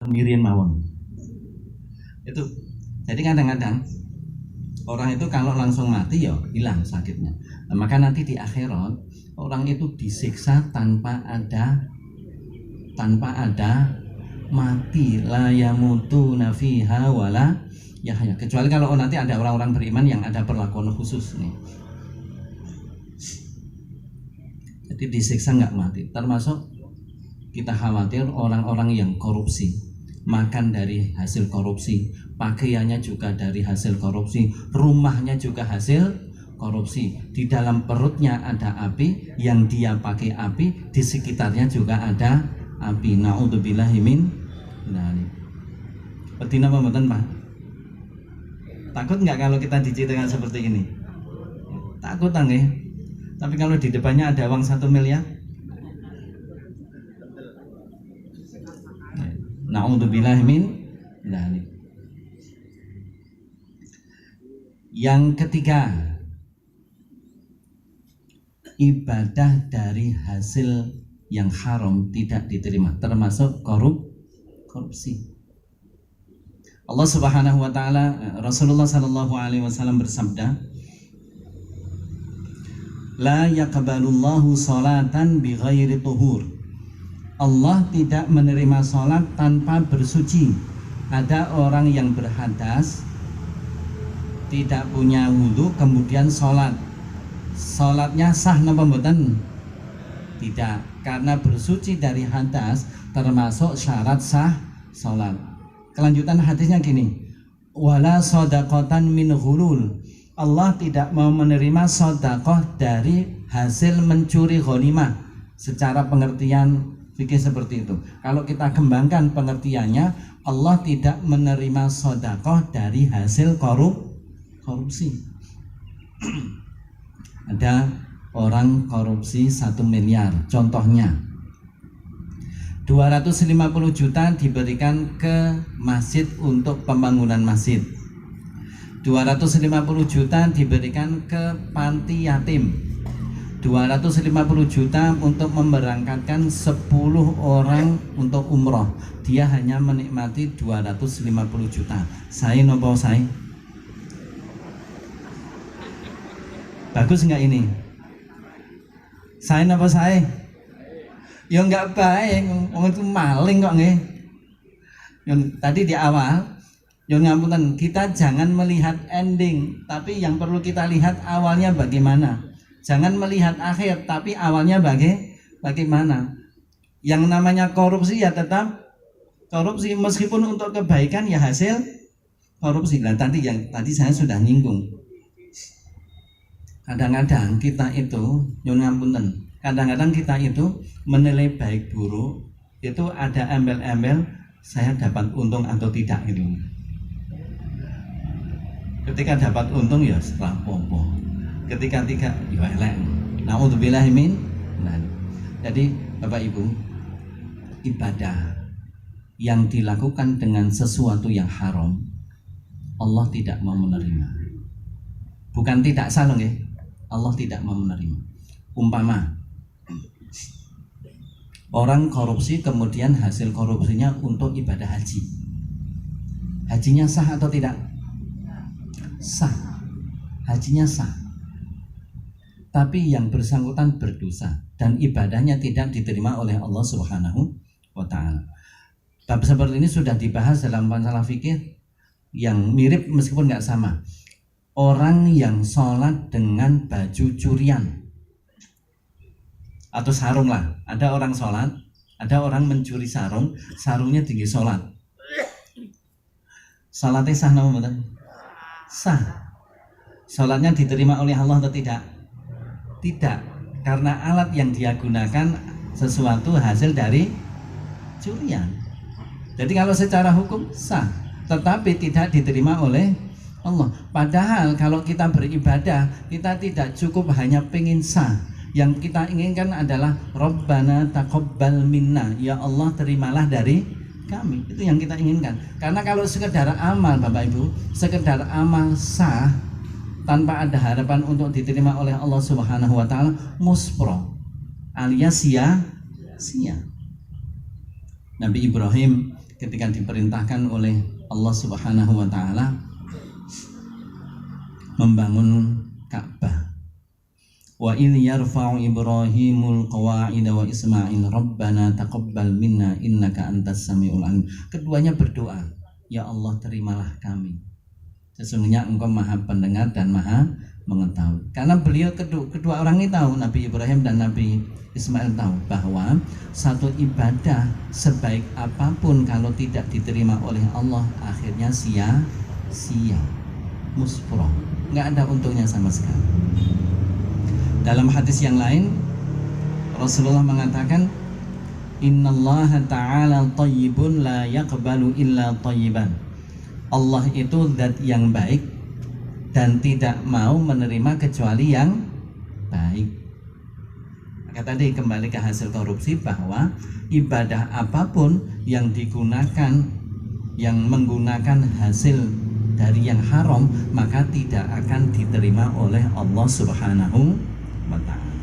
mirin mawon. Itu. Jadi kadang-kadang orang itu kalau langsung mati ya hilang sakitnya. Nah, maka nanti di akhirat orang itu disiksa tanpa ada mati, la yamutuna fiha wala yahya. Kecuali kalau nanti ada orang-orang beriman yang ada perlakuan khusus nih. Jadi disiksa nggak mati. Termasuk kita khawatir orang-orang yang korupsi, makan dari hasil korupsi, pakaiannya juga dari hasil korupsi, rumahnya juga hasil korupsi. Di dalam perutnya ada api, yang dia pakai api, di sekitarnya juga ada api. Na'udzubillahi min dzalik. Betina apa mboten, Pak? Takut nggak kalau kita diceritakan seperti ini? Takut nggih. Tapi kalau di depannya ada uang 1 miliar, na'udzubillahi min dzalik. Yang ketiga, ibadah dari hasil yang haram tidak diterima, termasuk korupsi. Allah Subhanahu wa taala, Rasulullah sallallahu alaihi wasallam bersabda, la yaqbalullahu sholatan bighairi tuhur. Allah tidak menerima sholat tanpa bersuci. Ada orang yang berhadas, tidak punya wudhu, kemudian sholat. Sholatnya sah napa mboten? Tidak, karena bersuci dari hadas termasuk syarat sah sholat. Kelanjutan hadisnya gini, wala shadaqatan min ghulul. Allah tidak mau menerima sedekah dari hasil mencuri ghanimah. Secara pengertian fikih seperti itu. Kalau kita kembangkan pengertiannya, Allah tidak menerima sedekah dari hasil korupsi. Ada orang korupsi 1 miliar, contohnya 250 juta diberikan ke masjid untuk pembangunan masjid, 250 juta diberikan ke panti yatim, 250 juta untuk memberangkatkan 10 orang untuk umroh. Dia hanya menikmati 250 juta. Saya nopo saya? Bagus nggak ini? Saya nopo saya? Ya nggak baik, orang itu maling kok nggih. Tadi di awal Yon ngapunten, kita jangan melihat ending, tapi yang perlu kita lihat awalnya bagaimana. Jangan melihat akhir, tapi awalnya bagaimana. Yang namanya korupsi ya tetap korupsi, meskipun untuk kebaikan ya hasil korupsi. Nah tadi saya sudah nyinggung. Kadang-kadang kita itu, yon ngapunten, kadang-kadang kita itu menilai baik buruk itu ada embel-embel saya dapat untung atau tidak gitu. Ketika dapat untung ya rapopo, ketika tidak ya elek. Na'udzubillahi min dzalik. Jadi Bapak Ibu, ibadah yang dilakukan dengan sesuatu yang haram Allah tidak mau menerima. Bukan tidak salah ya, Allah tidak mau menerima. Umpama orang korupsi kemudian hasil korupsinya untuk ibadah haji, hajinya sah atau tidak? Sah, hajinya sah, tapi yang bersangkutan berdosa dan ibadahnya tidak diterima oleh Allah Subhanahu wa ta'ala. Bab seperti ini sudah dibahas dalam masalah fikih yang mirip meskipun nggak sama. Orang yang sholat dengan baju curian atau sarung lah, ada orang sholat, ada orang mencuri sarung, sarungnya tinggi sholat. Sholatnya sah nama betul? Sah. Sholatnya diterima oleh Allah atau tidak? Tidak, karena alat yang dia gunakan sesuatu hasil dari curian. Jadi kalau secara hukum sah, tetapi tidak diterima oleh Allah. Padahal kalau kita beribadah, kita tidak cukup hanya pengen sah. Yang kita inginkan adalah Rabbana taqabbal minna, ya Allah terimalah dari kami. Itu yang kita inginkan. Karena kalau sekedar amal Bapak Ibu, sekedar amal sah tanpa ada harapan untuk diterima oleh Allah Subhanahu wa ta'ala, muspro alias sia-sia. Nabi Ibrahim ketika diperintahkan oleh Allah Subhanahu wa taala membangun Ka'bah. Wa idh yarfa'u Ibrahimul qawa'ida wa Ismail rabbana taqabbal minna innaka antas samiul alim. Keduanya berdoa, ya Allah terimalah kami. Sesungguhnya Engkau Maha Pendengar dan Maha Mengetahui. Karena beliau kedua orang ini tahu, Nabi Ibrahim dan Nabi Ismail tahu bahwa satu ibadah sebaik apapun kalau tidak diterima oleh Allah akhirnya sia-sia, muspro, nggak ada untungnya sama sekali. Dalam hadis yang lain Rasulullah mengatakan, innallaha ta'ala thayyibun la yaqbalu illa thayyiban. Allah itu zat yang baik dan tidak mau menerima kecuali yang baik. Maka tadi kembali ke hasil korupsi bahwa ibadah apapun yang digunakan, yang menggunakan hasil dari yang haram, maka tidak akan diterima oleh Allah Subhanahu wa ta'ala.